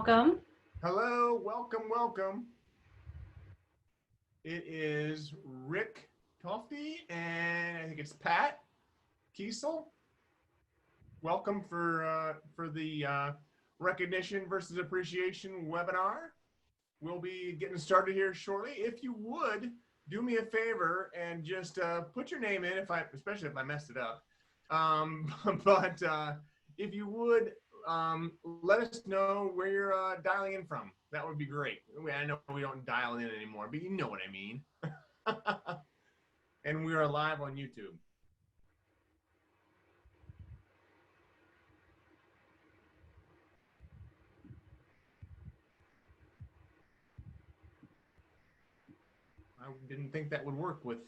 welcome. Hello, welcome, welcome. It is Rick Tofty, and I think it's Pat Kiesel. Welcome for the Recognition versus Appreciation webinar. We'll be getting started here shortly. If you would, do me a favor and just put your name in, especially if I messed it up. But if you would, let us know where you're dialing in from. That would be great. I know we don't dial in anymore, but you know what I mean. And we are live on YouTube. I didn't think that would work with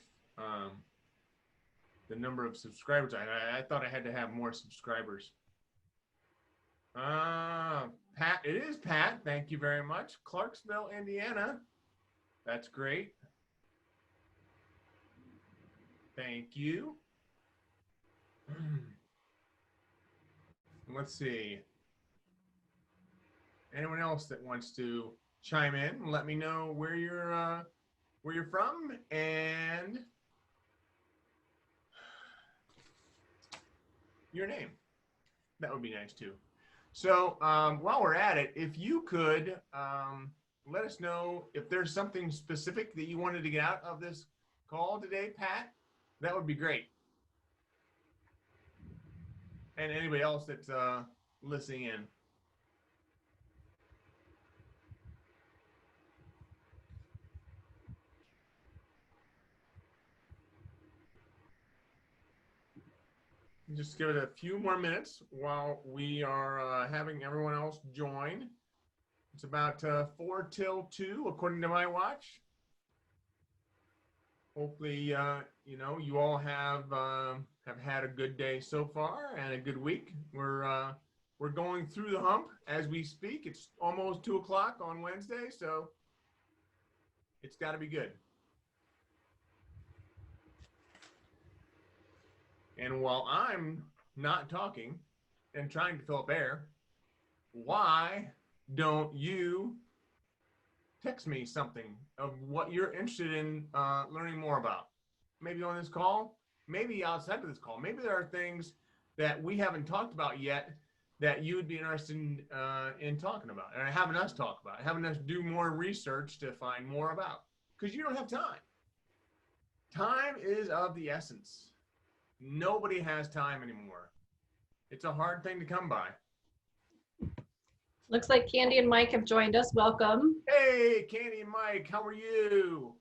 the number of subscribers. I thought I had to have more subscribers. Pat, it is Pat. Thank you very much. Clarksville, Indiana. That's great. Thank you. Let's see. Anyone else that wants to chime in, let me know where you're from and your name. That would be nice too. So while we're at it, if you could let us know if there's something specific that you wanted to get out of this call today, Pat, that would be great. And anybody else that's listening in. Just give it a few more minutes while we are having everyone else join. It's about 4 till 2, according to my watch. Hopefully, you all have had a good day so far and a good week. We're going through the hump as we speak. It's almost 2 o'clock on Wednesday, so it's got to be good. And while I'm not talking and trying to fill up air, why don't you text me something of what you're interested in learning more about? Maybe on this call, maybe outside of this call. Maybe there are things that we haven't talked about yet that you would be interested in talking about and having us talk about, having us do more research to find more about, because you don't have time. Time is of the essence. Nobody has time anymore. It's a hard thing to come by. Looks like Candy and Mike have joined us. Welcome. Hey, Candy and Mike, how are you?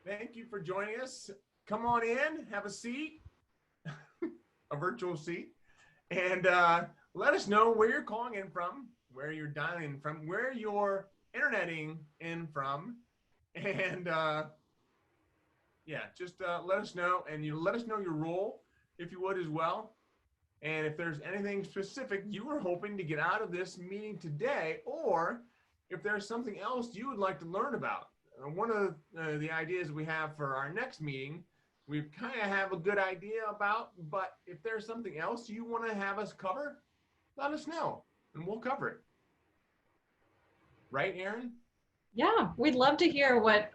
Thank you for joining us. Come on in, have a seat, a virtual seat, and let us know where you're calling in from, where you're dialing in from, where you're interneting in from, and yeah, just let us know, and you let us know your role, if you would as well. And if there's anything specific you were hoping to get out of this meeting today, or if there's something else you would like to learn about. One of the ideas we have for our next meeting, we kind of have a good idea about, but if there's something else you want to have us cover, let us know, and we'll cover it. Right, Erin? Yeah, we'd love to hear what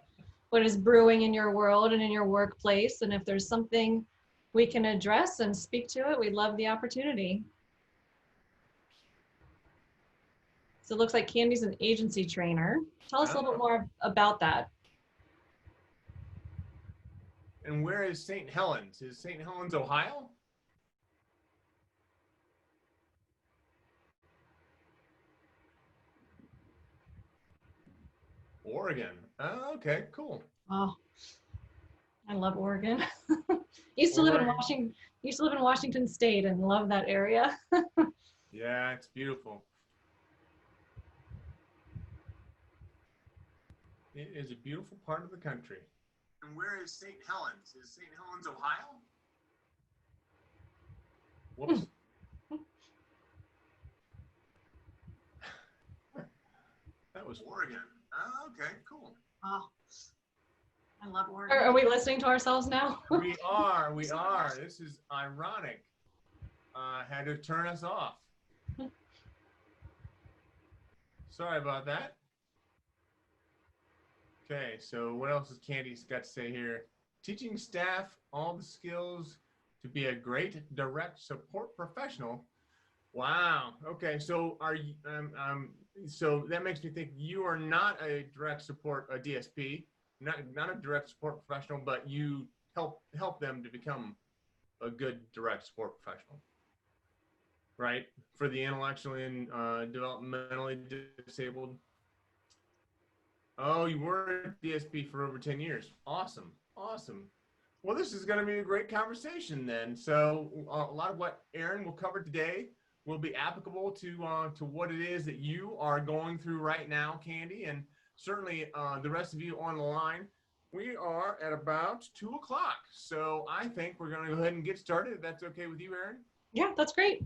is brewing in your world and in your workplace. And if there's something we can address and speak to it, we'd love the opportunity. So it looks like Candy's an agency trainer. Tell us a little bit more about that. And where is St. Helens? Is St. Helens, Ohio? Oregon. Oh, okay, cool. Oh, I love Oregon. Used to live in Washington State and love that area. Yeah, it's beautiful. It is a beautiful part of the country. And where is St. Helens? Is St. Helens, Ohio? Whoops. That was Oregon. Oh, okay, cool. Oh, I love Oregon. Are we listening to ourselves now? We are. This is ironic. Had to turn us off. Sorry about that. Okay, so what else has Candy's got to say here? Teaching staff all the skills to be a great direct support professional. Wow. Okay, so are you? So that makes me think you are not a direct support, a DSP, not a direct support professional, but you help them to become a good direct support professional, right? For the intellectually and developmentally disabled. Oh, you were a DSP for over 10 years. Awesome. Awesome. Well, this is going to be a great conversation then. So a lot of what Aaron will cover today will be applicable to what it is that you are going through right now, Candy, and certainly the rest of you on the line. We are at about 2 o'clock. So I think we're going to go ahead and get started, if that's okay with you, Aaron. Yeah, that's great.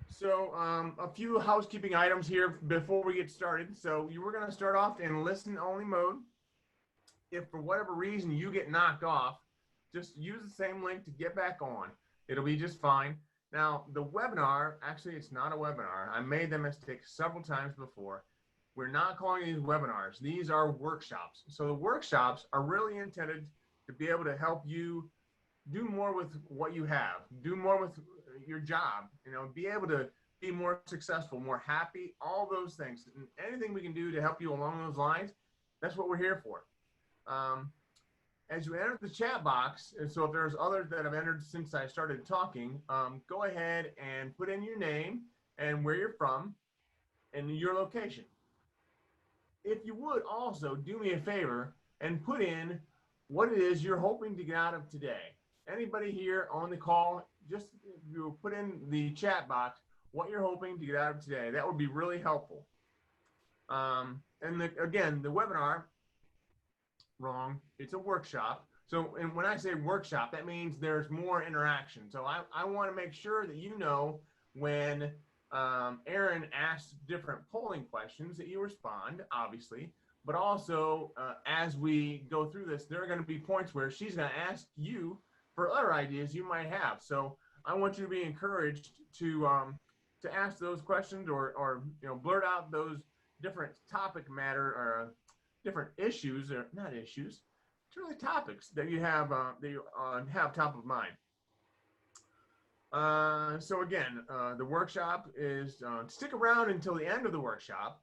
So a few housekeeping items here before we get started. So you were going to start off in listen only mode. If for whatever reason you get knocked off, just use the same link to get back on. It'll be just fine. Now, the webinar, actually, it's not a webinar. I made that mistake several times before. We're not calling these webinars. These are workshops. So the workshops are really intended to be able to help you do more with what you have, do more with your job, be able to be more successful, more happy, all those things. And anything we can do to help you along those lines, that's what we're here for. As you enter the chat box, and so if there's others that have entered since I started talking, go ahead and put in your name and where you're from and your location. If you would also do me a favor and put in what it is you're hoping to get out of today. Anybody here on the call, just you put in the chat box what you're hoping to get out of today. That would be really helpful. Again, the webinar, wrong, it's a workshop. So, and when I say workshop, that means there's more interaction. So I want to make sure that you know when Aaron asks different polling questions that you respond, obviously, but also as we go through this, there are going to be points where she's going to ask you for other ideas you might have. So I want you to be encouraged to ask those questions or blurt out those different topic matter or different issues, or not issues, it's really topics that you have have top of mind. So again, the workshop is stick around until the end of the workshop.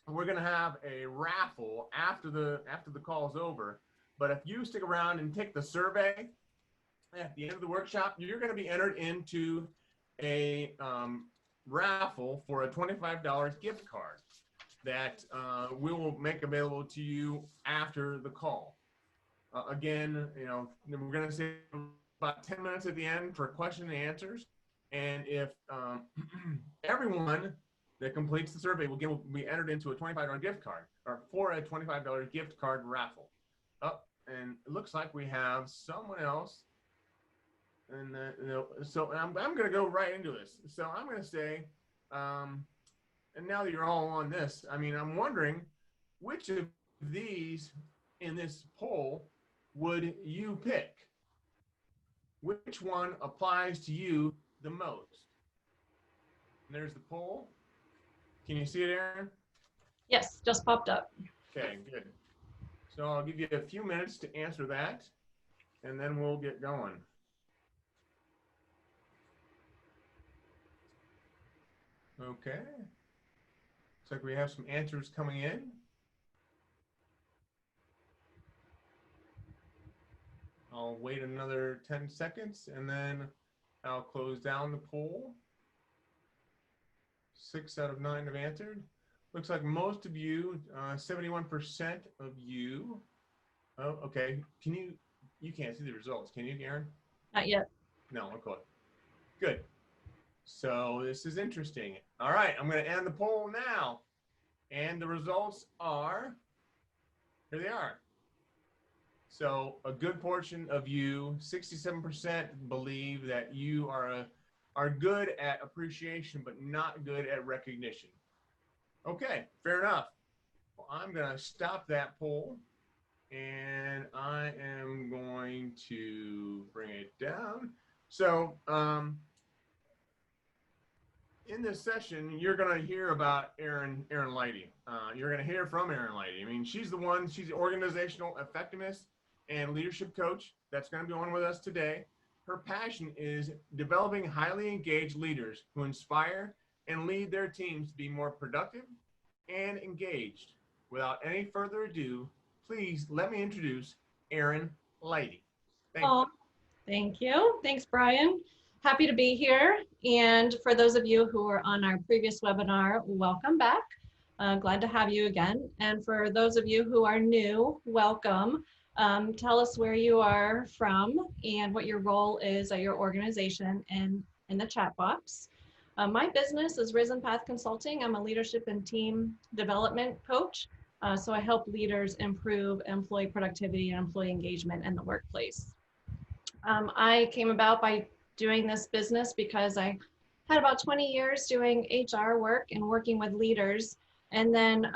We're going to have a raffle after the call is over. But if you stick around and take the survey at the end of the workshop, you're going to be entered into a raffle for a $25 gift card that we will make available to you after the call. Again, we're going to say about 10 minutes at the end for question and answers. And if everyone that completes the survey will be entered into a $25 gift card, or for a $25 gift card raffle. And it looks like we have someone else. And so I'm going to go right into this. So I'm going to say, and now that you're all on this, I'm wondering which of these in this poll would you pick? Which one applies to you the most? And there's the poll. Can you see it, Aaron? Yes, just popped up. Okay, good. So I'll give you a few minutes to answer that, and then we'll get going. Okay. Looks like we have some answers coming in. I'll wait another 10 seconds and then I'll close down the poll. 6 out of 9 have answered. Looks like most of you, 71% of you. Oh, okay. You can't see the results, can you, Aaron? Not yet. No, okay. Good. So this is interesting. All right, I'm going to end the poll now. And the results are, here they are. So a good portion of you, 67%, believe that you are good at appreciation, but not good at recognition. Okay, fair enough. Well, I'm going to stop that poll, and I am going to bring it down. So in this session, you're going to hear about Erin Leidy. You're going to hear from Erin Leidy. I mean, she's the organizational effectiveness and leadership coach that's going to be on with us today. Her passion is developing highly engaged leaders who inspire and lead their teams to be more productive and engaged. Without any further ado, please let me introduce Erin Leidy. Thank you. Thank you. Thanks, Brian. Happy to be here. And for those of you who were on our previous webinar, welcome back. Glad to have you again. And for those of you who are new, welcome. Tell us where you are from and what your role is at your organization and in the chat box. My business is Risen Path Consulting. I'm a leadership and team development coach. So I help leaders improve employee productivity and employee engagement in the workplace. I came about by doing this business because I had about 20 years doing HR work and working with leaders. And then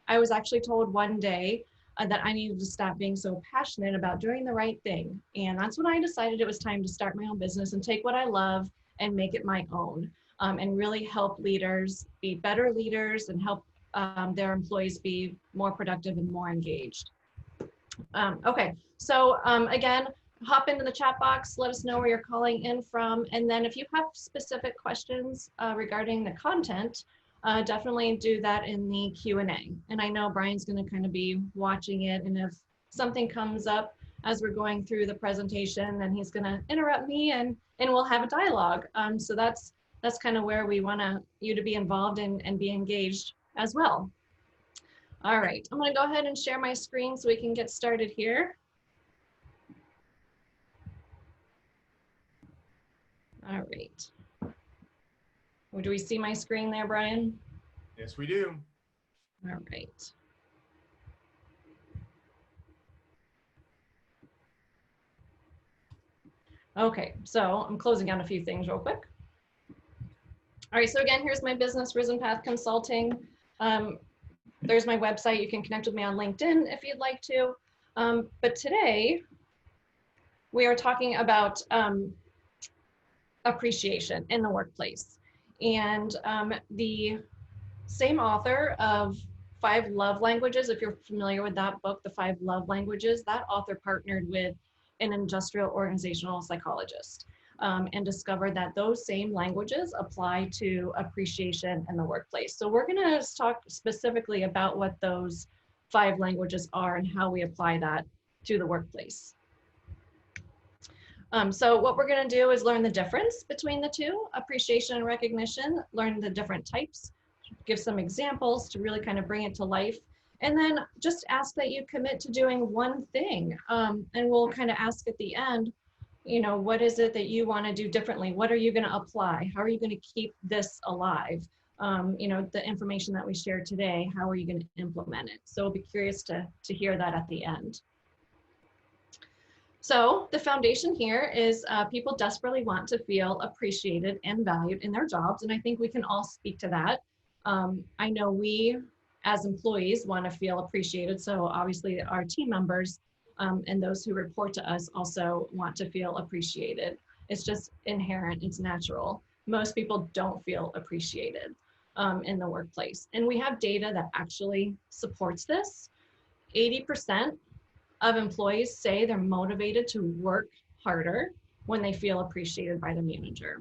I was actually told one day that I needed to stop being so passionate about doing the right thing. And that's when I decided it was time to start my own business and take what I love and make it my own, and really help leaders be better leaders and help their employees be more productive and more engaged. Okay, so again, hop into the chat box, let us know where you're calling in from. And then if you have specific questions regarding the content, definitely do that in the Q&A. And I know Brian's gonna kind of be watching it, and if something comes up as we're going through the presentation, then he's gonna interrupt me and we'll have a dialogue. So that's kind of where we want you to be involved and be engaged as well. All right, I'm gonna go ahead and share my screen so we can get started here. All right. Well, do we see my screen there, Brian? Yes, we do. All right. Okay, so I'm closing down a few things real quick. All right, so again, here's my business, Risen Path Consulting. There's my website. You can connect with me on LinkedIn if you'd like to. But today, we are talking about appreciation in the workplace. And the same author of 5 Love Languages, if you're familiar with that book, The 5 Love Languages, that author partnered with an industrial organizational psychologist and discovered that those same languages apply to appreciation in the workplace. So we're gonna talk specifically about what those 5 languages are and how we apply that to the workplace. So what we're gonna do is learn the difference between the two, appreciation and recognition, learn the different types, give some examples to really kind of bring it to life, and then just ask that you commit to doing one thing. And we'll kind of ask at the end, you know, what is it that you wanna do differently? What are you gonna apply? How are you gonna keep this alive? You know, the information that we shared today, how are you gonna implement it? So we'll be curious to hear that at the end. So the foundation here is people desperately want to feel appreciated and valued in their jobs. And I think we can all speak to that. I know we as employees want to feel appreciated. So obviously our team members and those who report to us also want to feel appreciated. It's just inherent, it's natural. Most people don't feel appreciated in the workplace. And we have data that actually supports this. 80% of employees say they're motivated to work harder when they feel appreciated by the manager.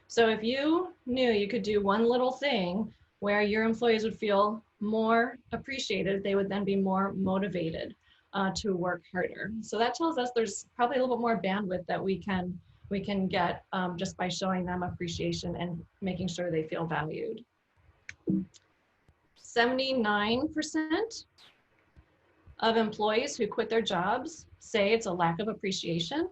So if you knew you could do one little thing where your employees would feel more appreciated, they would then be more motivated to work harder. So that tells us there's probably a little bit more bandwidth that we can get just by showing them appreciation and making sure they feel valued. 79% of employees who quit their jobs say it's a lack of appreciation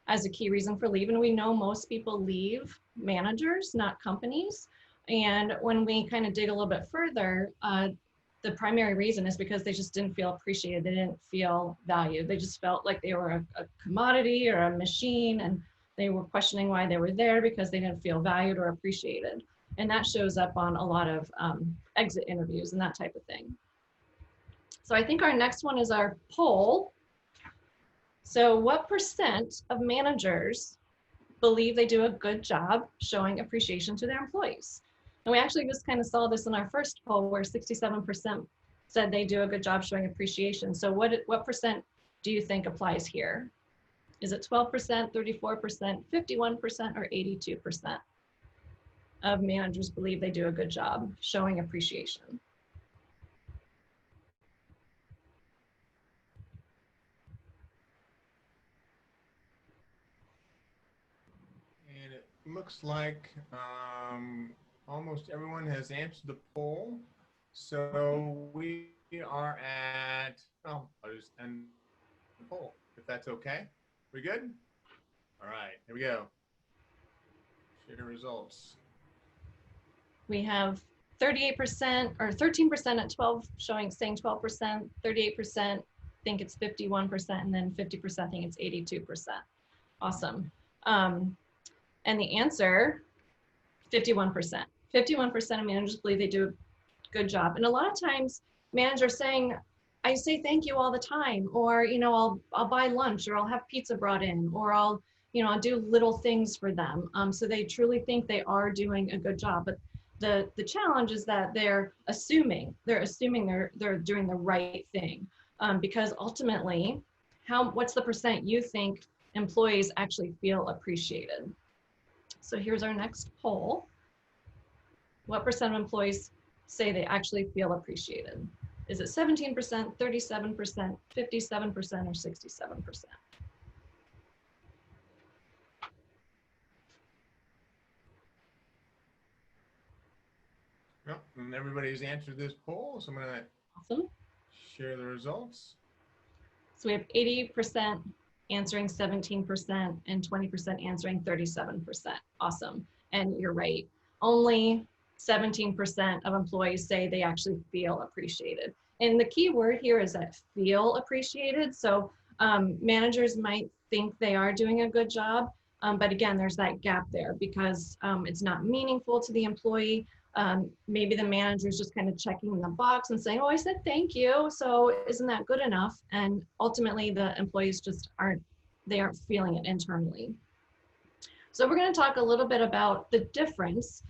as a key reason for leaving. We know most people leave managers, not companies. And when we kind of dig a little bit further, the primary reason is because they just didn't feel appreciated. They didn't feel valued. They just felt like they were a commodity or a machine, and they were questioning why they were there because they didn't feel valued or appreciated. And that shows up on a lot of exit interviews and that type of thing. So I think our next one is our poll. So what % of managers believe they do a good job showing appreciation to their employees. And we actually just kind of saw this in our first poll where 67% said they do a good job showing appreciation. So what percent do you think applies here? Is it 12%, 34%, 51%, or 82% of managers believe they do a good job showing appreciation? And it looks like almost everyone has answered the poll. So we are at, oh, I'll just end the poll if that's okay. We good? All right, here we go. Share results. We have 38% or 13% at 12 saying 12%, 38% think it's 51%, and then 50% think it's 82%. Awesome. And the answer, 51%. 51% of managers believe they do a good job. And a lot of times managers saying, I say thank you all the time, or, I'll buy lunch, or I'll have pizza brought in, or I'll do little things for them. So they truly think they are doing a good job. But the challenge is that they're assuming they're doing the right thing. Because ultimately, what's the percent you think employees actually feel appreciated? So here's our next poll. What percent of employees say they actually feel appreciated? Is it 17%, 37%, 57%, or 67%? Yep, and everybody's answered this poll, so I'm gonna Awesome. share the results. So we have 80% answering 17% and 20% answering 37%. Awesome. And you're right. Only 17% of employees say they actually feel appreciated. And the key word here is that feel appreciated. So managers might think they are doing a good job, but again, there's that gap there because it's not meaningful to the employee. Maybe the manager is just kind of checking the box and saying, oh, I said thank you, so isn't that good enough? And ultimately the employees just aren't feeling it internally. So we're going to talk a little bit about the difference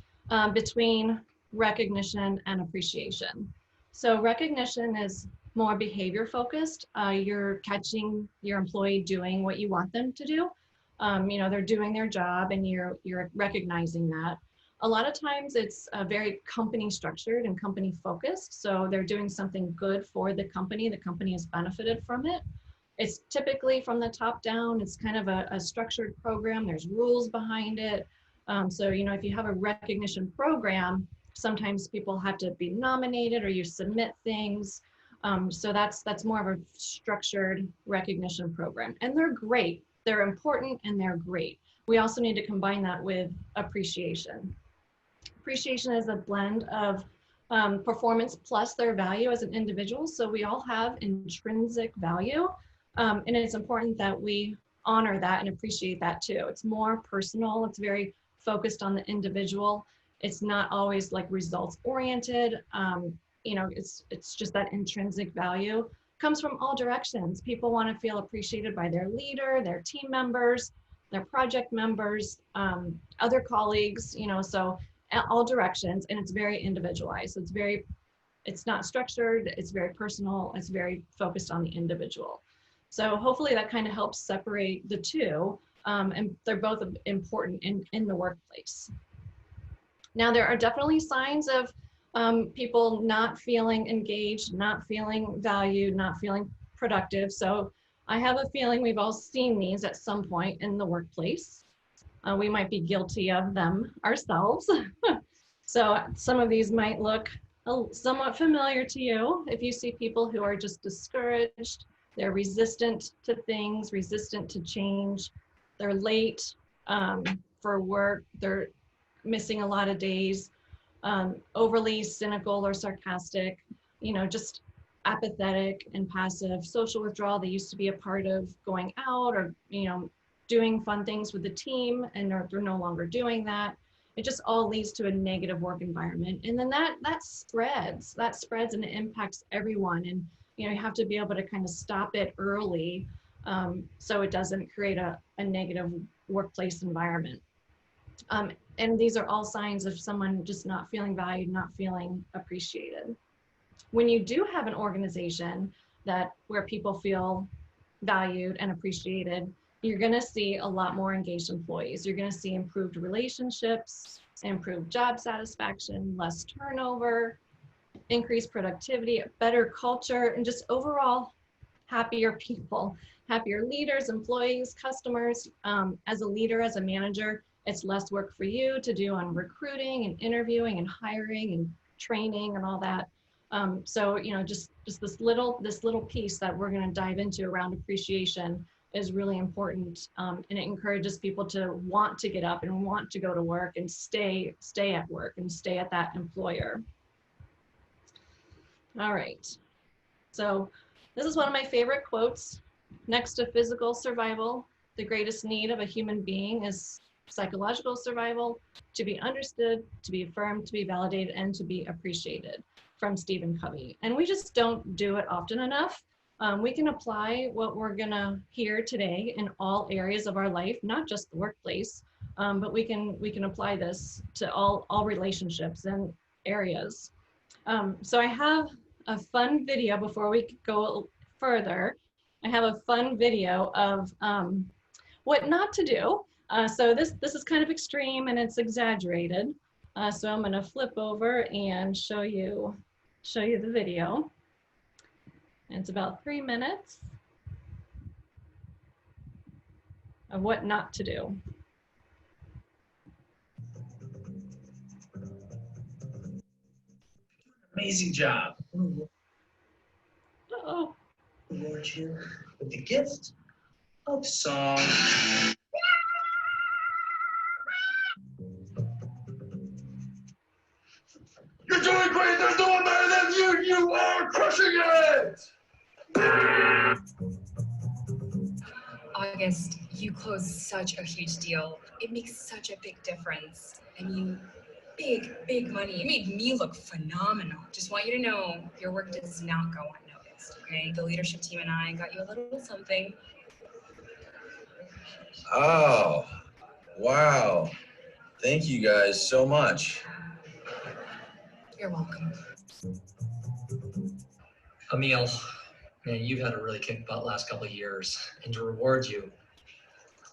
between recognition and appreciation. So recognition is more behavior focused. You're catching your employee doing what you want them to do. They're doing their job and you're recognizing that. A lot of times it's very company structured and company focused. So they're doing something good for the company. The company has benefited from it. It's typically from the top down. It's kind of a structured program. There's rules behind it. So, if you have a recognition program, sometimes people have to be nominated or you submit things. So that's more of a structured recognition program. And they're great. They're important and they're great. We also need to combine that with appreciation. Appreciation is a blend of performance plus their value as an individual. So we all have intrinsic value. And it's important that we honor that and appreciate that too. It's more personal. It's very focused on the individual. It's not always like results oriented. It's just that intrinsic value comes from all directions. People want to feel appreciated by their leader, their team members, their project members, other colleagues, so all directions, and it's very individualized. So it's not structured, it's very personal, it's very focused on the individual. So hopefully that kind of helps separate the two, and they're both important in the workplace. Now, there are definitely signs of people not feeling engaged, not feeling valued, not feeling productive. So I have a feeling we've all seen these at some point in the workplace. We might be guilty of them ourselves. So some of these might look somewhat familiar to you. If you see people who are just discouraged, they're resistant to things, resistant to change, they're late for work, they're missing a lot of days, overly cynical or sarcastic, just apathetic and passive, social withdrawal. They used to be a part of going out or, doing fun things with the team, and they're no longer doing that. It just all leads to a negative work environment. And then that spreads and it impacts everyone. And, you have to be able to kind of stop it early so it doesn't create a negative workplace environment. And these are all signs of someone just not feeling valued, not feeling appreciated. When you do have an organization where people feel valued and appreciated, you're going to see a lot more engaged employees. You're going to see improved relationships, improved job satisfaction, less turnover, increased productivity, better culture, and just overall happier people, happier leaders, employees, customers. As a leader, as a manager, it's less work for you to do on recruiting and interviewing and hiring and training and all that. So, you know, just this little piece that we're going to dive into around appreciation is really important, and it encourages people to want to get up and want to go to work and stay at work and stay at that employer. All right, so this is one of my favorite quotes. Next to physical survival, the greatest need of a human being is psychological survival, to be understood, to be affirmed, to be validated, and to be appreciated, from Stephen Covey. And we just don't do it often enough. We can apply what we're gonna hear today in all areas of our life, not just the workplace, but we can apply this to all relationships and areas. So I have a fun video before we go further. I have a fun video of what not to do. So this is kind of extreme and it's exaggerated. So I'm gonna flip over and show you the video. And it's about 3 minutes of what not to do. Amazing job. Uh-oh. Reward you with the gift of song. You're doing great. There's no one better than you. You are crushing it. August, you closed such a huge deal. It makes such a big difference. I mean, big money. You made me look phenomenal. Just want you to know your work does not go unnoticed, okay? The leadership team and I got you a little something. Oh, wow. Thank you guys so much. You're welcome. Emil, man, you've had a really kick butt last couple of years. And to reward you,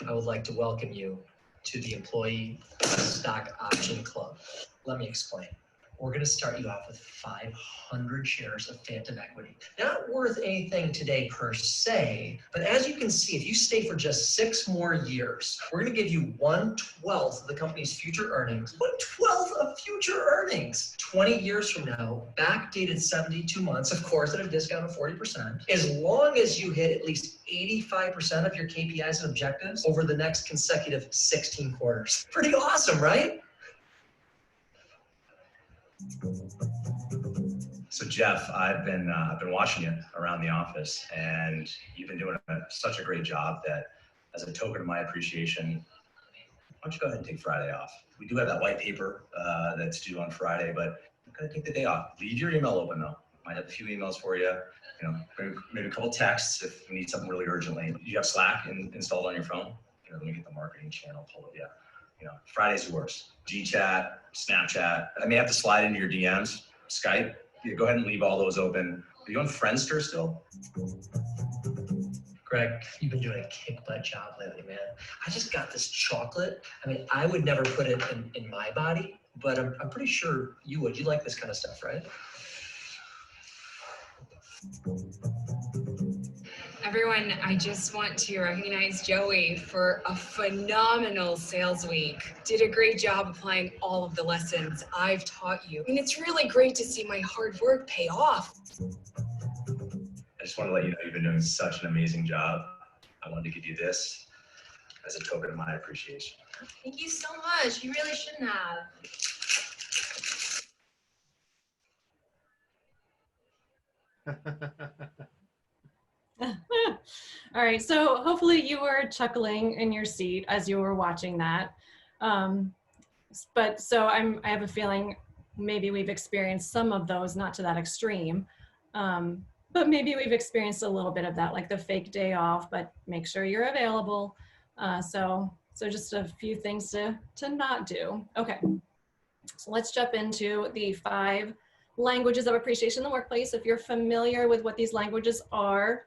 I would like to welcome you to the Employee Stock Option Club. Let me explain. We're going to start you off with 500 shares of phantom equity. Not worth anything today per se, but as you can see, if you stay for just 6 more years, we're going to give you 1/12 of the company's future earnings. 1/12 of future earnings. 20 years from now, backdated 72 months, of course, at a discount of 40%. As long as you hit at least 85% of your KPIs and objectives over the next consecutive 16 quarters. Pretty awesome, right? So Jeff, I've been watching you around the office, and you've been doing such a great job that, as a token of my appreciation, why don't you go ahead and take Friday off? We do have that white paper that's due on Friday, but I'm gonna take the day off. Leave your email open though. Might have a few emails for you. You know, maybe a couple texts if you need something really urgently. You have Slack installed on your phone? You know, let me get the marketing channel pulled up. Yeah. You know, Friday's worse. GChat, Snapchat. I may have to slide into your DMs. Skype. Yeah, go ahead and leave all those open. Are you on Friendster still? Greg, you've been doing a kick butt job lately, man. I just got this chocolate. I mean, I would never put it in my body, but I'm pretty sure you would. You like this kind of stuff, right? Everyone, I just want to recognize Joey for a phenomenal sales week. Did a great job applying all of the lessons I've taught you. I mean, it's really great to see my hard work pay off. I just want to let you know you've been doing such an amazing job. I wanted to give you this as a token of my appreciation. Thank you so much. You really shouldn't have. All right, so hopefully you were chuckling in your seat as you were watching that. But so I have a feeling maybe we've experienced some of those, not to that extreme. but maybe we've experienced a little bit of that, like the fake day off, but make sure you're available. So just a few things to not do. Okay, so let's jump into the 5 languages of appreciation in the workplace. If you're familiar with what these languages are,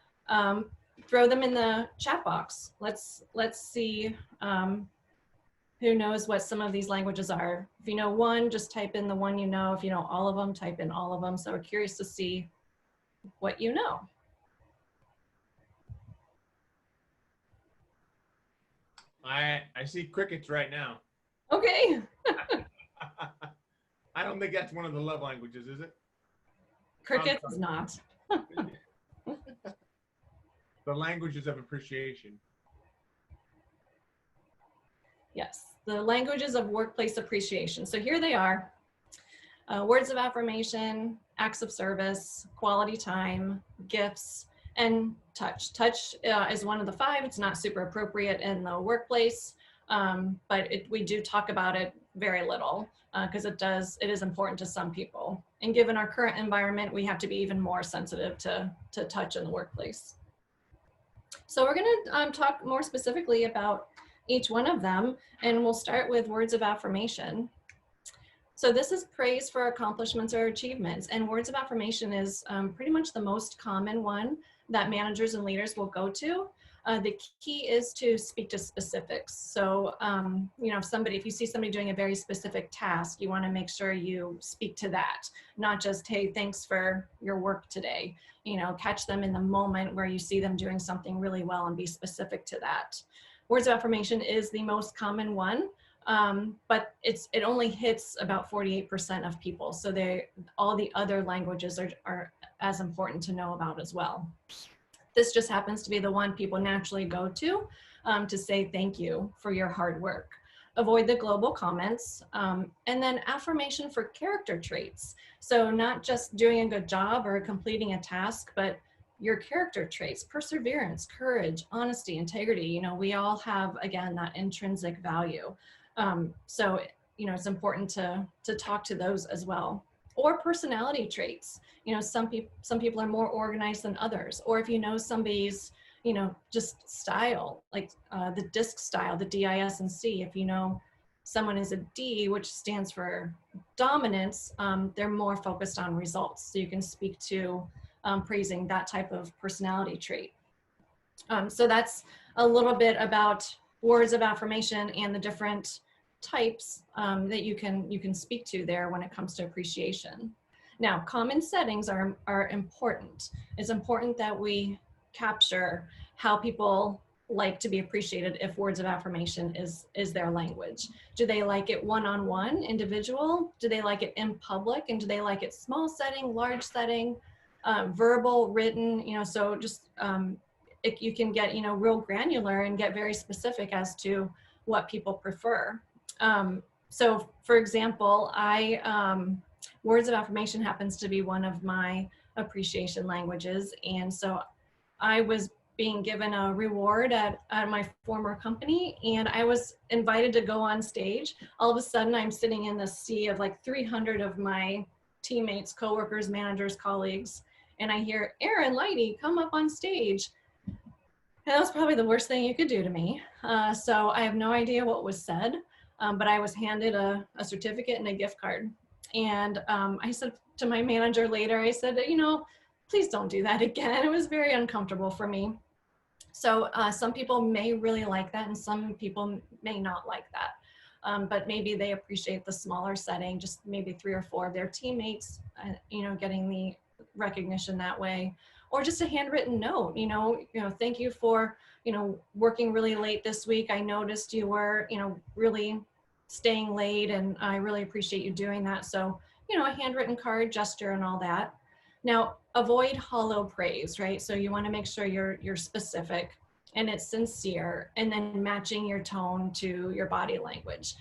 throw them in the chat box. Let's see who knows what some of these languages are. If you know one, just type in the one you know. If you know all of them, type in all of them. So we're curious to see what you know. I see crickets right now. Okay. I don't think that's one of the love languages, is it? Crickets is not. The languages of appreciation. Yes, the languages of workplace appreciation. So here they are. Words of affirmation, acts of service, quality time, gifts, and touch. Touch is one of the 5. It's not super appropriate in the workplace, but we do talk about it very little because it is important to some people. And given our current environment, we have to be even more sensitive to touch in the workplace. So we're going to talk more specifically about each one of them, and we'll start with words of affirmation. So this is praise for accomplishments or achievements, and words of affirmation is pretty much the most common one that managers and leaders will go to. The key is to speak to specifics. So, you know, if you see somebody doing a very specific task, you want to make sure you speak to that, not just, hey, thanks for your work today. You know, catch them in the moment where you see them doing something really well and be specific to that. Words of affirmation is the most common one, but it only hits about 48% of people. So all the other languages are as important to know about as well. This just happens to be the one people naturally go to say thank you for your hard work. Avoid the global comments, and then affirmation for character traits. So not just doing a good job or completing a task, but your character traits, perseverance, courage, honesty, integrity. You know, we all have, again, that intrinsic value. So, you know, it's important to talk to those as well. Or personality traits. You know, some people are more organized than others. Or if you know somebody's, you know, just style, like the DISC style, the DIS and C. If you know someone is a D, which stands for dominance, they're more focused on results. So you can speak to praising that type of personality trait. So that's a little bit about words of affirmation and the different types that you can speak to there when it comes to appreciation. Now, common settings are important. It's important that we capture how people like to be appreciated if words of affirmation is their language. Do they like it one-on-one, individual? Do they like it in public? And do they like it small setting, large setting, verbal, written? You know, so just you can get, you know, real granular and get very specific as to what people prefer. So for example, words of affirmation happens to be one of my appreciation languages. And so I was being given a reward at my former company, and I was invited to go on stage. All of a sudden I'm sitting in the sea of like 300 of my teammates, coworkers, managers, colleagues, and I hear, Aaron Lighty, come up on stage. And that was probably the worst thing you could do to me. So I have no idea what was said, but I was handed a certificate and a gift card. And I said to my manager later, I said, you know, please don't do that again. It was very uncomfortable for me. So some people may really like that and some people may not like that. But maybe they appreciate the smaller setting, just maybe 3 or 4 of their teammates, you know, getting the recognition that way. Or just a handwritten note, you know, thank you for, you know, working really late this week. I noticed you were, you know, really staying late, and I really appreciate you doing that. So, you know, a handwritten card, gesture, and all that. Now, avoid hollow praise, right? So you want to make sure you're specific and it's sincere, and then matching your tone to your body language.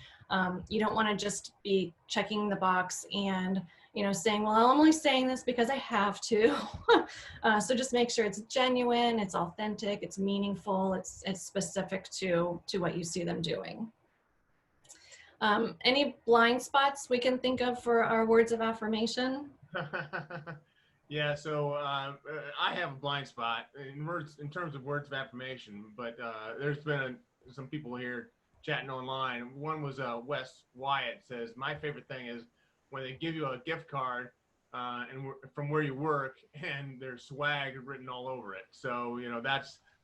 You don't want to just be checking the box and, you know, saying, well, I'm only saying this because I have to. So just make sure it's genuine, it's authentic, it's meaningful, it's specific to what you see them doing. Any blind spots we can think of for our words of affirmation? Yeah, so I have a blind spot in terms of words of affirmation, but there's been some people here chatting online. One was Wes Wyatt says, my favorite thing is when they give you a gift card from where you work and there's swag written all over it. So,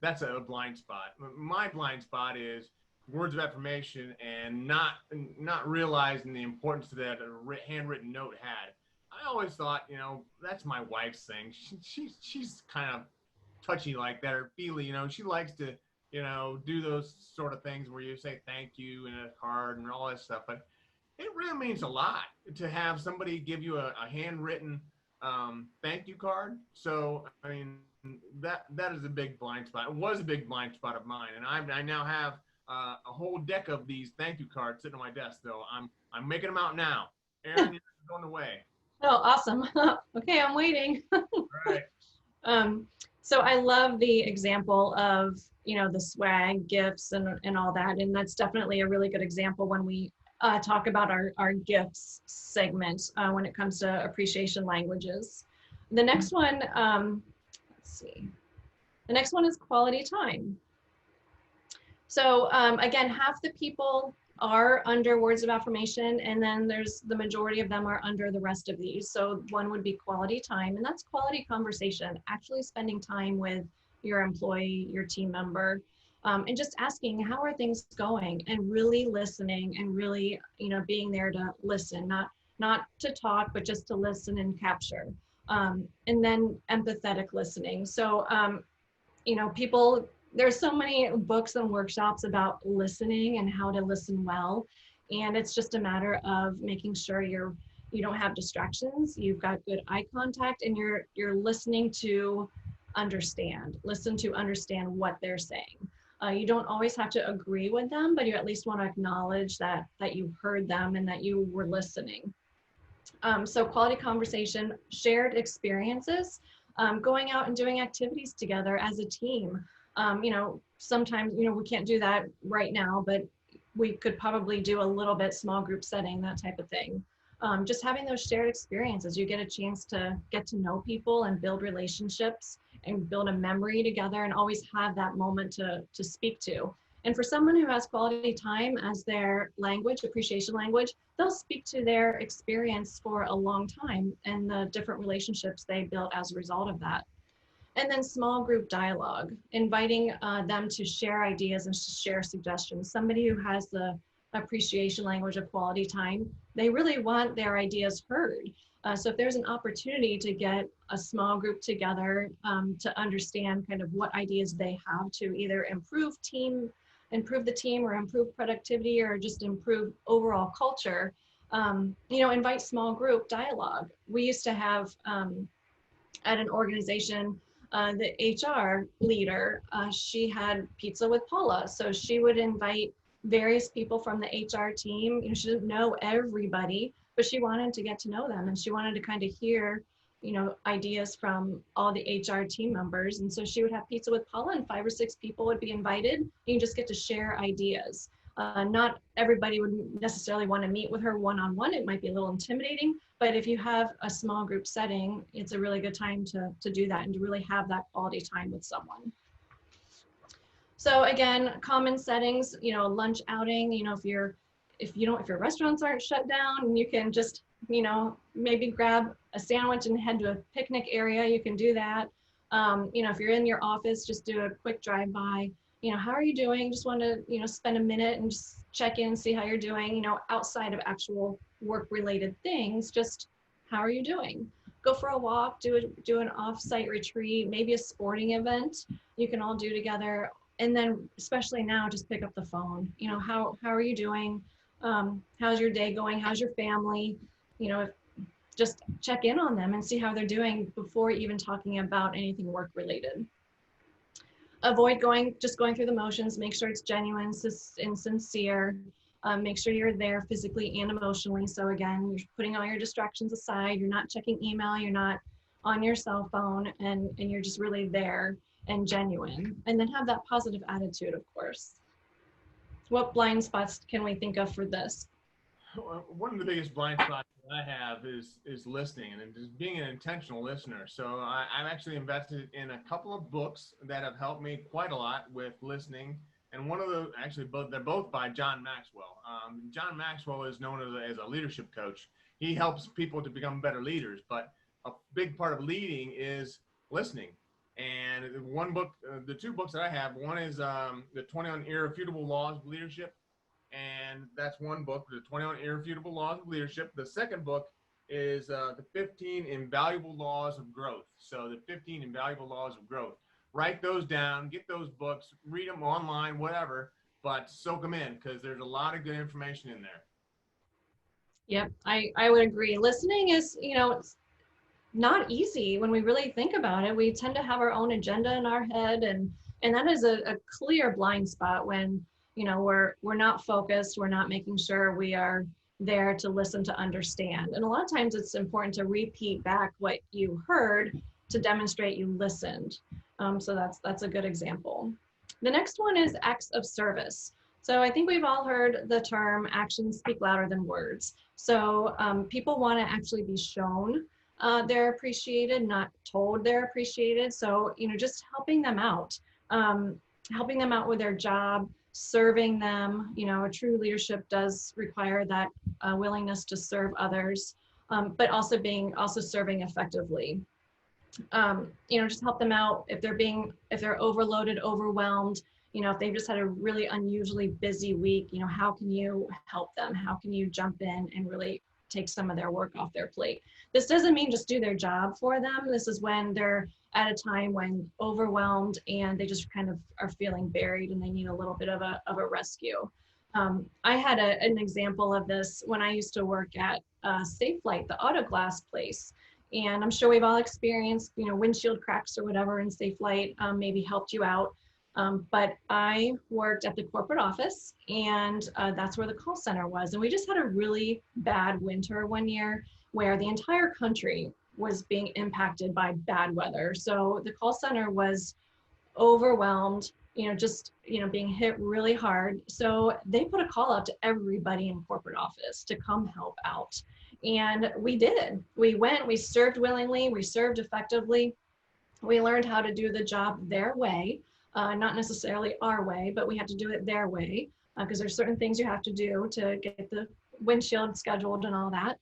that's a blind spot. My blind spot is words of affirmation and not realizing the importance that a handwritten note had. I always thought, that's my wife's thing. She's kind of touchy like that, or feely, she likes to, do those sort of things where you say thank you in a card and all that stuff. But it really means a lot to have somebody give you a handwritten thank you card. So, I mean, that is a big blind spot. It was a big blind spot of mine. And I now have a whole deck of these thank you cards sitting on my desk, though. I'm making them out now. Aaron, you're going away. Oh, awesome. Okay, I'm waiting. Right. So I love the example of, the swag, gifts, and all that. And that's definitely a really good example when we talk about our gifts segment when it comes to appreciation languages. The next one, let's see. The next one is quality time. So again, half the people are under words of affirmation, and then there's the majority of them are under the rest of these. So one would be quality time, and that's quality conversation, actually spending time with your employee, your team member, and just asking, how are things going, and really listening, and really, being there to listen, not to talk, but just to listen and capture. And then empathetic listening. So, there's so many books and workshops about listening and how to listen well. And it's just a matter of making sure you don't have distractions, you've got good eye contact, and you're listening to understand. Listen to understand what they're saying. You don't always have to agree with them, but you at least want to acknowledge that you heard them and that you were listening. So quality conversation, shared experiences, going out and doing activities together as a team. Sometimes, we can't do that right now, but we could probably do a little bit small group setting, that type of thing. Just having those shared experiences, you get a chance to get to know people and build relationships and build a memory together, and always have that moment to speak to. And for someone who has quality time as their language, appreciation language, they'll speak to their experience for a long time and the different relationships they built as a result of that. And then small group dialogue, inviting them to share ideas and share suggestions. Somebody who has the appreciation language of quality time, they really want their ideas heard. So if there's an opportunity to get a small group together to understand kind of what ideas they have to either improve the team or improve productivity or just improve overall culture, invite small group dialogue. We used to have at an organization, the HR leader, she had pizza with Paula. So she would invite various people from the HR team. She didn't know everybody, but she wanted to get to know them, and she wanted to kind of hear, ideas from all the HR team members. And so she would have pizza with Paula, and 5 or 6 people would be invited. You can just get to share ideas. Not everybody would necessarily want to meet with her one-on-one. It might be a little intimidating, but if you have a small group setting, it's a really good time to do that and to really have that quality time with someone. So again, common settings, lunch outing, if your restaurants aren't shut down, you can just, maybe grab a sandwich and head to a picnic area, you can do that. If you're in your office, just do a quick drive-by. How are you doing? Just want to, spend a minute and just check in and see how you're doing, outside of actual work-related things, just how are you doing? Go for a walk, do an off-site retreat, maybe a sporting event you can all do together. And then especially now, just pick up the phone. How are you doing? How's your day going? How's your family? Just check in on them and see how they're doing before even talking about anything work-related. Avoid going through the motions. Make sure it's genuine and sincere. Make sure you're there physically and emotionally. So again, you're putting all your distractions aside. You're not checking email. You're not on your cell phone, and you're just really there and genuine. And then have that positive attitude, of course. What blind spots can we think of for this? one of the biggest blind spots that I have is listening and just being an intentional listener. So I've actually invested in a couple of books that have helped me quite a lot with listening. And one of the they're both by John Maxwell. John Maxwell is known as a leadership coach. He helps people to become better leaders, but a big part of leading is listening. And one book, the two books that I have, one is the 21 Irrefutable Laws of Leadership. And that's one book, the 21 Irrefutable Laws of Leadership. The second book is the 15 Invaluable Laws of Growth. So the 15 Invaluable Laws of Growth. Write those down, get those books, read them online, whatever, but soak them in because there's a lot of good information in there. Yep, I would agree. Listening is, it's not easy when we really think about it. We tend to have our own agenda in our head, and that is a clear blind spot when, we're not focused, we're not making sure we are there to listen, to understand. And a lot of times it's important to repeat back what you heard to demonstrate you listened. So that's a good example. The next one is acts of service. So I think we've all heard the term actions speak louder than words. So people want to actually be shown they're appreciated, not told they're appreciated. So, just helping them out with their job, serving them. A true leadership does require that willingness to serve others, but also serving effectively. Just help them out if they're overloaded, overwhelmed. If they've just had a really unusually busy week, how can you help them? How can you jump in and really take some of their work off their plate? This doesn't mean just do their job for them. This is when they're at a time when overwhelmed and they just kind of are feeling buried and they need a little bit of a rescue. I had an example of this when I used to work at Safe Flight, the auto glass place. And I'm sure we've all experienced, windshield cracks or whatever in Safe Flight, maybe helped you out. But I worked at the corporate office, and that's where the call center was. And we just had a really bad winter one year where the entire country was being impacted by bad weather. So the call center was overwhelmed, being hit really hard. So they put a call out to everybody in corporate office to come help out. And we did. We went, we served willingly, we served effectively. We learned how to do the job their way. Not necessarily our way, but we had to do it their way because there's certain things you have to do to get the windshield scheduled and all that.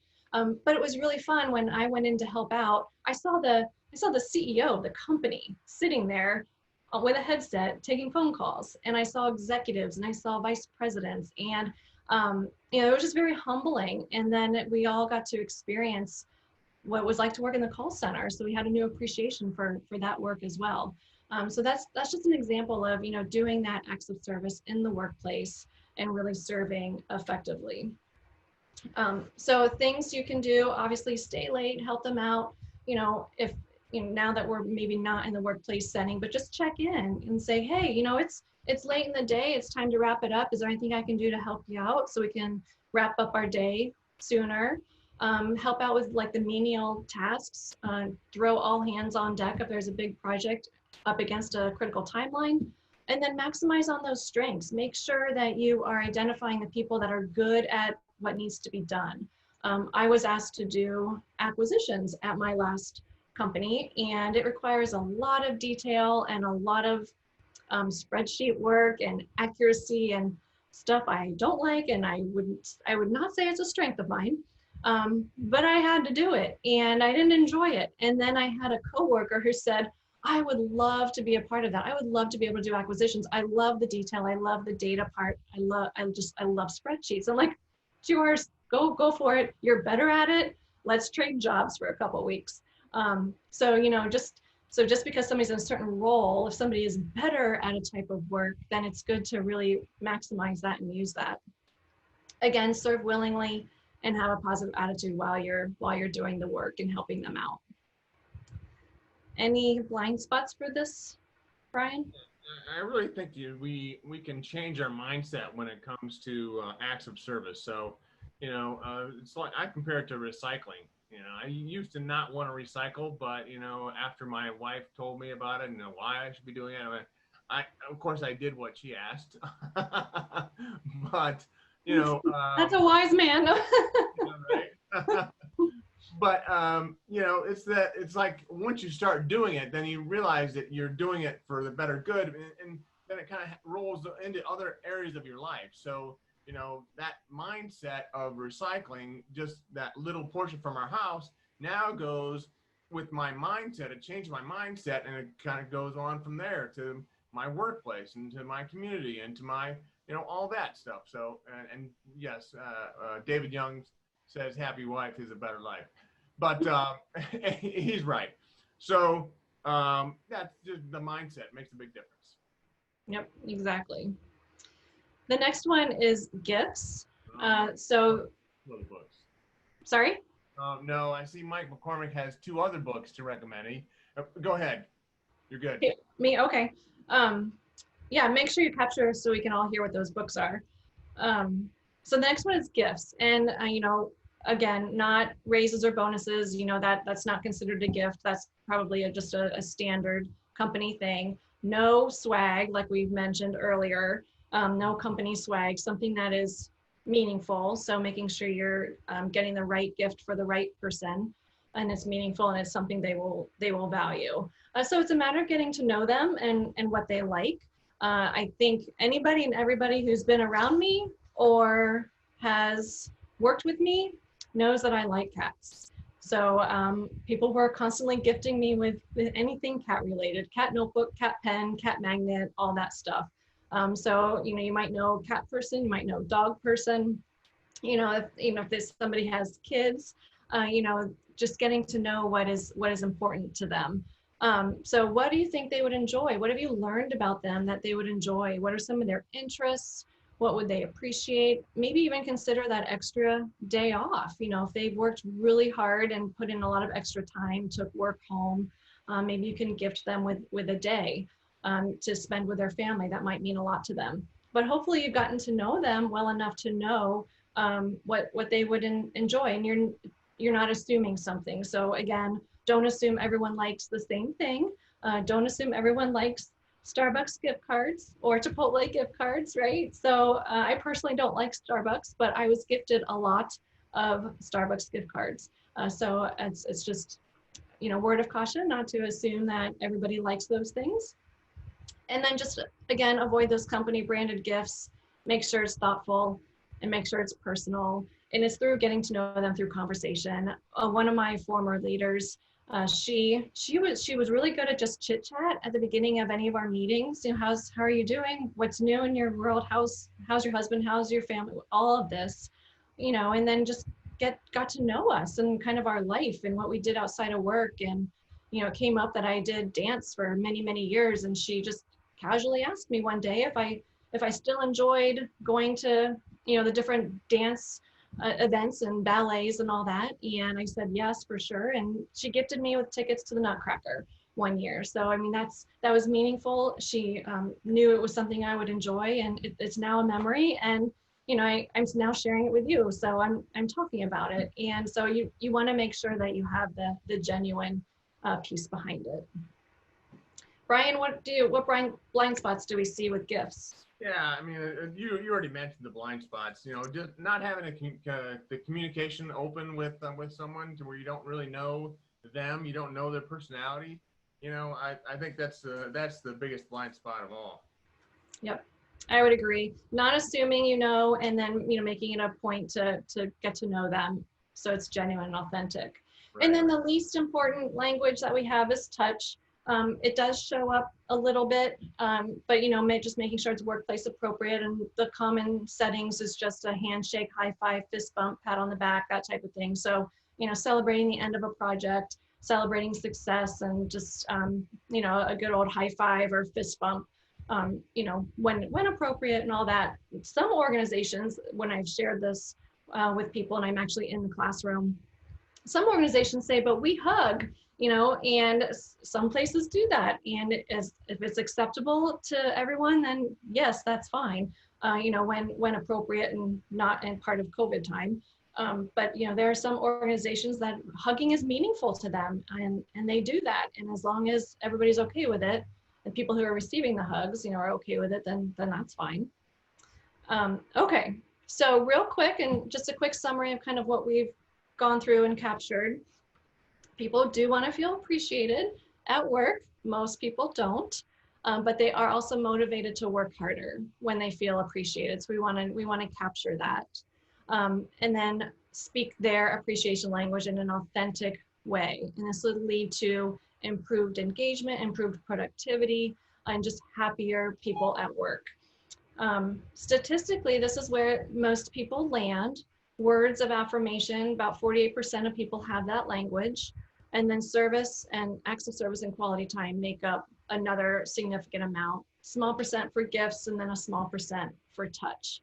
But it was really fun when I went in to help out. I saw the CEO of the company sitting there with a headset taking phone calls, and I saw executives and I saw vice presidents, and it was just very humbling. And then we all got to experience what it was like to work in the call center. So we had a new appreciation for that work as well. So that's just an example of, doing that acts of service in the workplace and really serving effectively. So things you can do, obviously stay late, help them out, if, now that we're maybe not in the workplace setting, but just check in and say, hey, it's late in the day, it's time to wrap it up. Is there anything I can do to help you out so we can wrap up our day sooner? Help out with like the menial tasks, throw all hands on deck if there's a big project up against a critical timeline, and then maximize on those strengths. Make sure that you are identifying the people that are good at what needs to be done. I was asked to do acquisitions at my last company, and it requires a lot of detail and a lot of spreadsheet work and accuracy and stuff I don't like, and I would not say it's a strength of mine. But I had to do it and I didn't enjoy it. And then I had a coworker who said, I would love to be a part of that. I would love to be able to do acquisitions. I love the detail. I love the data part. I love spreadsheets. I'm like, yours, go for it. You're better at it. Let's trade jobs for a couple of weeks. Just because somebody's in a certain role, if somebody is better at a type of work, then it's good to really maximize that and use that. Again, serve willingly and have a positive attitude while you're doing the work and helping them out. Any blind spots for this, Brian? I really think we can change our mindset when it comes to acts of service. So, it's like I compare it to recycling. I used to not want to recycle, but after my wife told me about it and why I should be doing it, of course I did what she asked. But you know, That's a wise man. right? But you know, it's like once you start doing it, then you realize that you're doing it for the better good, and then it kind of rolls into other areas of your life. So you know, that mindset of recycling, just that little portion from our house, now goes with my mindset. It changed my mindset, and it kind of goes on from there to my workplace and to my community and to my, you know, all that stuff. So and yes, David Young says happy wife is a better life, but he's right. So that's just the mindset makes a big difference. Yep, exactly. The next one is gifts. Little books. Sorry? No, I see Mike McCormick has 2 other books to recommend. Go ahead. You're good. Me? Okay. Yeah, make sure you capture so we can all hear what those books are. So the next one is gifts. And, you know, again, not raises or bonuses, you know, that's not considered a gift. That's probably just a standard company thing. No swag, like we've mentioned earlier. No company swag, something that is meaningful. So making sure you're getting the right gift for the right person, and it's meaningful and it's something they will value. So it's a matter of getting to know them and what they like. I think anybody and everybody who's been around me or has worked with me knows that I like cats. So people were constantly gifting me with anything cat related, cat notebook, cat pen, cat magnet, all that stuff. So, you know, you might know cat person, you might know dog person, you know, if there's somebody has kids, you know, just getting to know what is important to them. So what do you think they would enjoy? What have you learned about them that they would enjoy? What are some of their interests? What would they appreciate? Maybe even consider that extra day off. You know, if they've worked really hard and put in a lot of extra time, took work home, maybe you can gift them with a day to spend with their family. That might mean a lot to them. But hopefully you've gotten to know them well enough to know what they would enjoy, and you're not assuming something. So again, don't assume everyone likes the same thing. Don't assume everyone likes Starbucks gift cards or Chipotle gift cards, right? So I personally don't like Starbucks, but I was gifted a lot of Starbucks gift cards. So it's just, you know, word of caution not to assume that everybody likes those things. And then just, again, avoid those company branded gifts. Make sure it's thoughtful and make sure it's personal. And it's through getting to know them through conversation. One of my former leaders, she was really good at just chit chat at the beginning of any of our meetings. You know, how are you doing? What's new in your world? How's your husband? How's your family? All of this, you know, and then just got to know us and kind of our life and what we did outside of work. And, you know, it came up that I did dance for many, many years, and she just casually asked me one day if I still enjoyed going to, you know, the different dance events and ballets and all that. And I said, yes, for sure. And she gifted me with tickets to the Nutcracker one year. So, I mean, that was meaningful. She knew it was something I would enjoy, and it's now a memory. And, you know, I'm now sharing it with you. So I'm talking about it. And so you want to make sure that you have the genuine piece behind it. Brian, what blind spots do we see with gifts? Yeah, I mean, you already mentioned the blind spots. You know, just not having the communication open with someone to where you don't really know them, you don't know their personality. You know, I think that's the biggest blind spot of all. Yep, I would agree. Not assuming you know, and then, you know, making it a point to get to know them so it's genuine and authentic. Right. And then the least important language that we have is touch. It does show up a little bit, but, you know, just making sure it's workplace appropriate, and the common settings is just a handshake, high five, fist bump, pat on the back, that type of thing. So, you know, celebrating the end of a project, celebrating success, and just, you know, a good old high five or fist bump, you know, when appropriate and all that. Some organizations, when I've shared this with people, and I'm actually in the classroom, some organizations say, but we hug. You know, and some places do that. And if it's acceptable to everyone, then yes, that's fine. You know, when appropriate and not in part of COVID time. But, you know, there are some organizations that hugging is meaningful to them, and they do that. And as long as everybody's okay with it, and people who are receiving the hugs, you know, are okay with it, then that's fine. Okay, So real quick, and just a quick summary of kind of what we've gone through and captured. People do want to feel appreciated at work. Most people don't, but they are also motivated to work harder when they feel appreciated. So we want to capture that, and then speak their appreciation language in an authentic way. And this will lead to improved engagement, improved productivity, and just happier people at work. Statistically, this is where most people land. Words of affirmation, about 48% of people have that language. And then service and acts of service and quality time make up another significant amount. Small percent for gifts, and then a small percent for touch.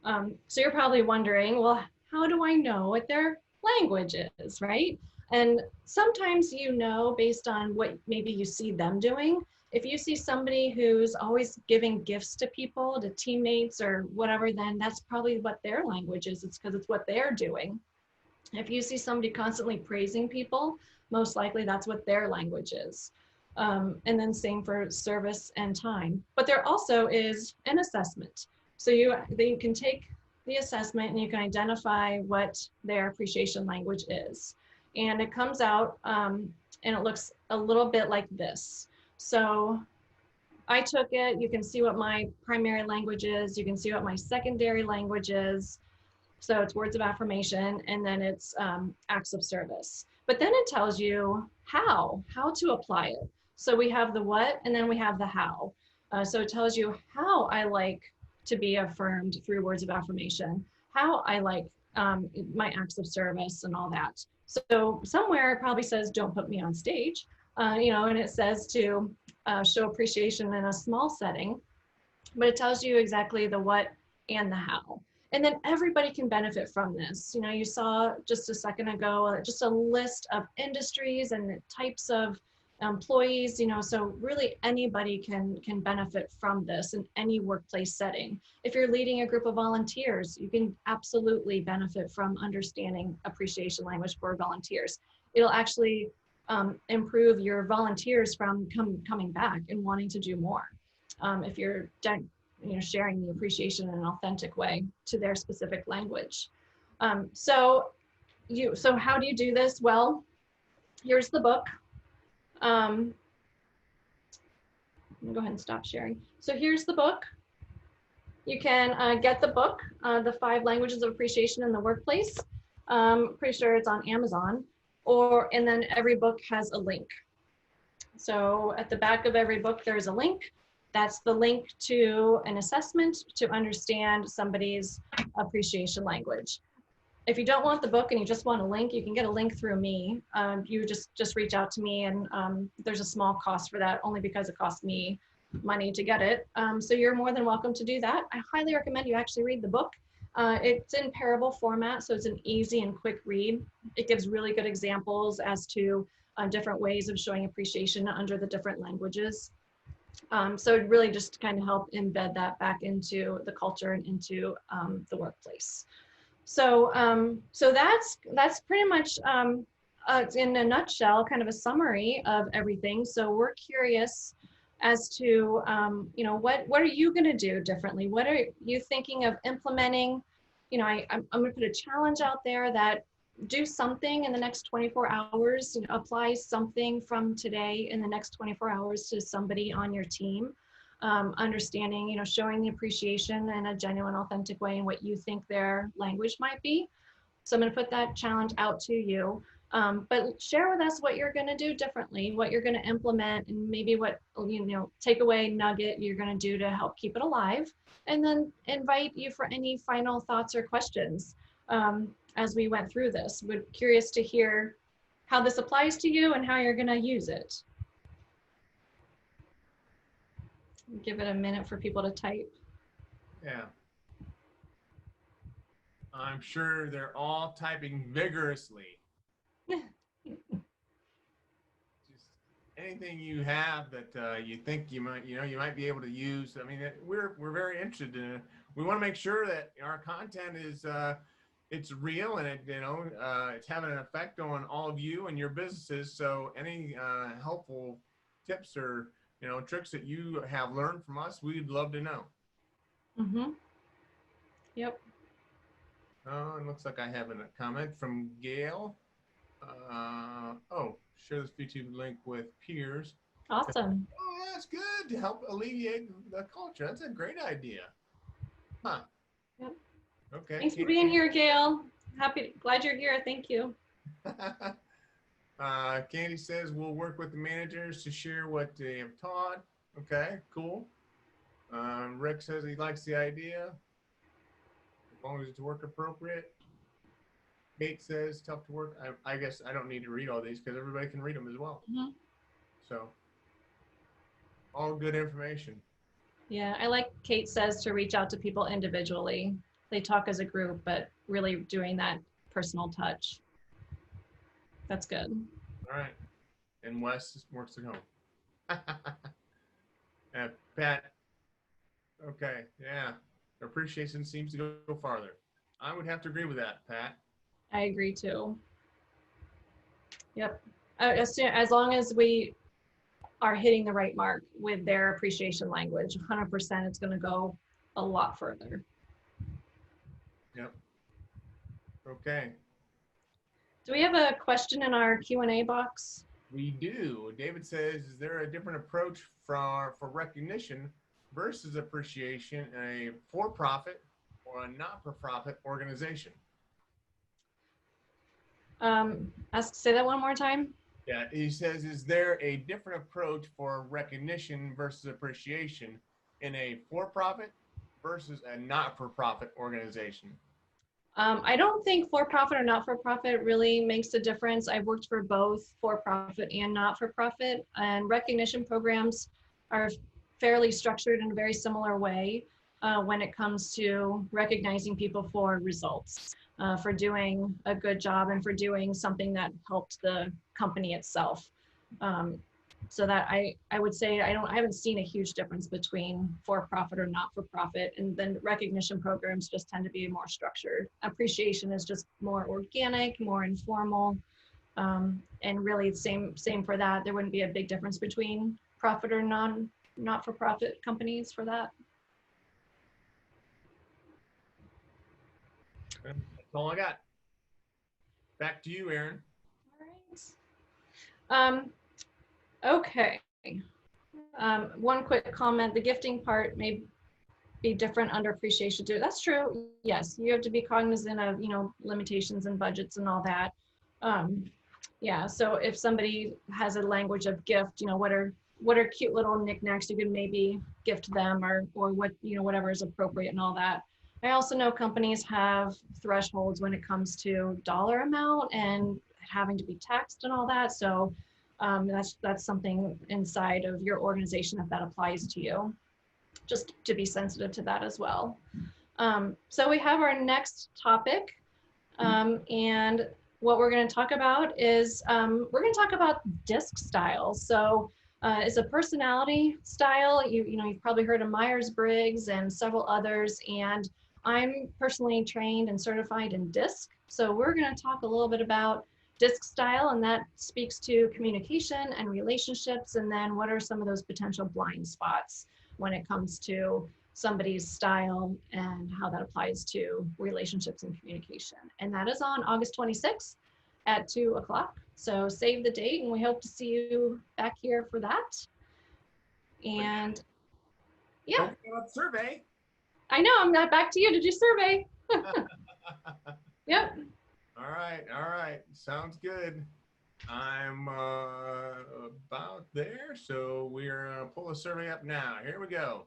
So you're probably wondering, well, how do I know what their language is, right? And sometimes you know based on what maybe you see them doing. If you see somebody who's always giving gifts to people, to teammates or whatever, then that's probably what their language is. It's because it's what they're doing. If you see somebody constantly praising people, most likely that's what their language is. And then same for service and time. But there also is an assessment. So you can take the assessment and you can identify what their appreciation language is. And it comes out and it looks a little bit like this. So I took it, you can see what my primary language is, you can see what my secondary language is. So it's words of affirmation, and then it's acts of service. But then it tells you how to apply it. So we have the what, and then we have the how. So it tells you how I like to be affirmed through words of affirmation, how I like my acts of service and all that. So somewhere it probably says, don't put me on stage, and it says to show appreciation in a small setting, but it tells you exactly the what and the how. And then everybody can benefit from this. You saw just a second ago, just a list of industries and types of employees, so really anybody can benefit from this in any workplace setting. If you're leading a group of volunteers, you can absolutely benefit from understanding appreciation language for volunteers. It'll actually improve your volunteers from coming back and wanting to do more. If you're sharing the appreciation in an authentic way to their specific language. So how do you do this? Well, here's the book. I'm gonna go ahead and stop sharing. So here's the book. You can get the book, The 5 Languages of Appreciation in the Workplace. Pretty sure it's on Amazon, and then every book has a link. So at the back of every book, there's a link. That's the link to an assessment to understand somebody's appreciation language. If you don't want the book and you just want a link, you can get a link through me. You just reach out to me, and there's a small cost for that, only because it costs me money to get it. So you're more than welcome to do that. I highly recommend you actually read the book. It's in parable format, so it's an easy and quick read. It gives really good examples as to different ways of showing appreciation under the different languages. So it really just kind of help embed that back into the culture and into the workplace. So that's pretty much in a nutshell, kind of a summary of everything. So we're curious as to what are you going to do differently? What are you thinking of implementing? I'm going to put a challenge out there that do something in the next 24 hours, apply something from today in the next 24 hours to somebody on your team. Understanding, showing the appreciation in a genuine, authentic way and what you think their language might be. So I'm going to put that challenge out to you. But share with us what you're going to do differently, what you're going to implement, and maybe what, takeaway nugget you're going to do to help keep it alive. And then invite you for any final thoughts or questions as we went through this. We're curious to hear how this applies to you and how you're going to use it. Give it a minute for people to type. Yeah. I'm sure they're all typing vigorously. Just anything you have that you think you might be able to use. I mean, we're very interested in it. We want to make sure that our content is it's real and it's having an effect on all of you and your businesses. So any helpful tips or tricks that you have learned from us, we'd love to know. Mm-hmm. Yep. Oh, it looks like I have a comment from Gail. Oh, share this YouTube link with peers. Awesome. Oh, that's good to help alleviate the culture. That's a great idea. Huh. Yep. Okay. Thanks for being here, Gail. Glad you're here. Thank you. Candy says we'll work with the managers to share what they have taught. Okay, cool. Rick says he likes the idea as long as it's work appropriate. Kate says tough to work. I guess I don't need to read all these because everybody can read them as well. Mhm. So all good information. Yeah, I like Kate says to reach out to people individually. They talk as a group, but really doing that personal touch. That's good. All right. And Wes works at home. Pat. Okay. Yeah. Appreciation seems to go farther. I would have to agree with that, Pat. I agree too. Yep. As long as we are hitting the right mark with their appreciation language, 100%, it's going to go a lot further. Yep. Okay. Do we have a question in our Q&A box? We do. David says, is there a different approach for recognition versus appreciation in a for-profit or a not-for-profit organization? Say that one more time. Yeah, he says, is there a different approach for recognition versus appreciation in a for-profit versus a not-for-profit organization? I don't think for-profit or not-for-profit really makes a difference. I've worked for both for-profit and not-for-profit, and recognition programs are fairly structured in a very similar way when it comes to recognizing people for results, for doing a good job and for doing something that helped the company itself. So that I would say I haven't seen a huge difference between for-profit or not-for-profit, and then recognition programs just tend to be more structured. Appreciation is just more organic, more informal, and really same for that. There wouldn't be a big difference between profit or not-for-profit companies for that. That's all I got. Back to you, Aaron. All right. Okay. One quick comment, the gifting part may be different under appreciation too. That's true. Yes, you have to be cognizant of, limitations and budgets and all that. Yeah, so if somebody has a language of gift, what are cute little knickknacks you can maybe gift them, or what, whatever is appropriate and all that. I also know companies have thresholds when it comes to dollar amount and having to be taxed and all that. So that's something inside of your organization if that applies to you, just to be sensitive to that as well. So we have our next topic, and what we're going to talk about is we're going to talk about DISC styles. So it's a personality style. You've probably heard of Myers-Briggs and several others, and I'm personally trained and certified in DISC. So we're going to talk a little bit about DISC style, and that speaks to communication and relationships, and then what are some of those potential blind spots when it comes to somebody's style and how that applies to relationships and communication. And that is on August 26th at 2 o'clock. So save the date, and we hope to see you back here for that. And yeah. Survey. I know, I'm not back to you. Did you survey? Yep. All right. Sounds good. I'm about there, so we're gonna pull the survey up now. Here we go.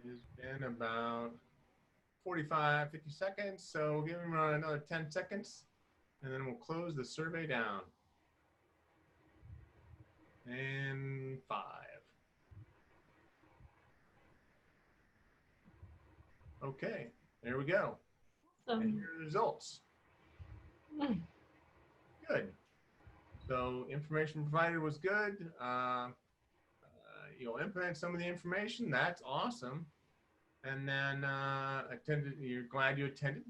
It has been about 45, 50 seconds, so give him another 10 seconds. And then we'll close the survey down. And 5. Okay, there we go. And here are the results. Good. So information provided was good. You'll implement some of the information. That's awesome. And then attended. You're glad you attended.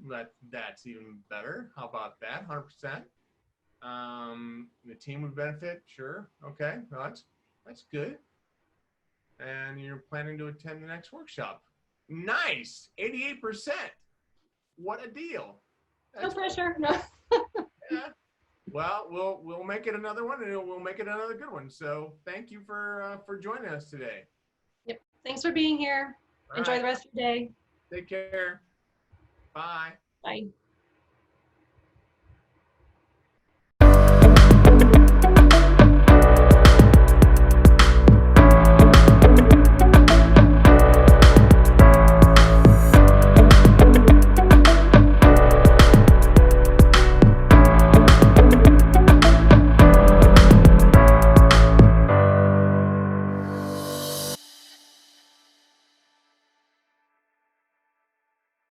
That's even better. How about that? 100%. The team would benefit. Sure. Okay. Well, that's good. And you're planning to attend the next workshop. Nice. 88%. What a deal. No pressure. No. Yeah. Well, we'll make it another one, and we'll make it another good one. So thank you for joining us today. Yep. Thanks for being here. All Enjoy right. the rest of your day. Take care. Bye. Bye.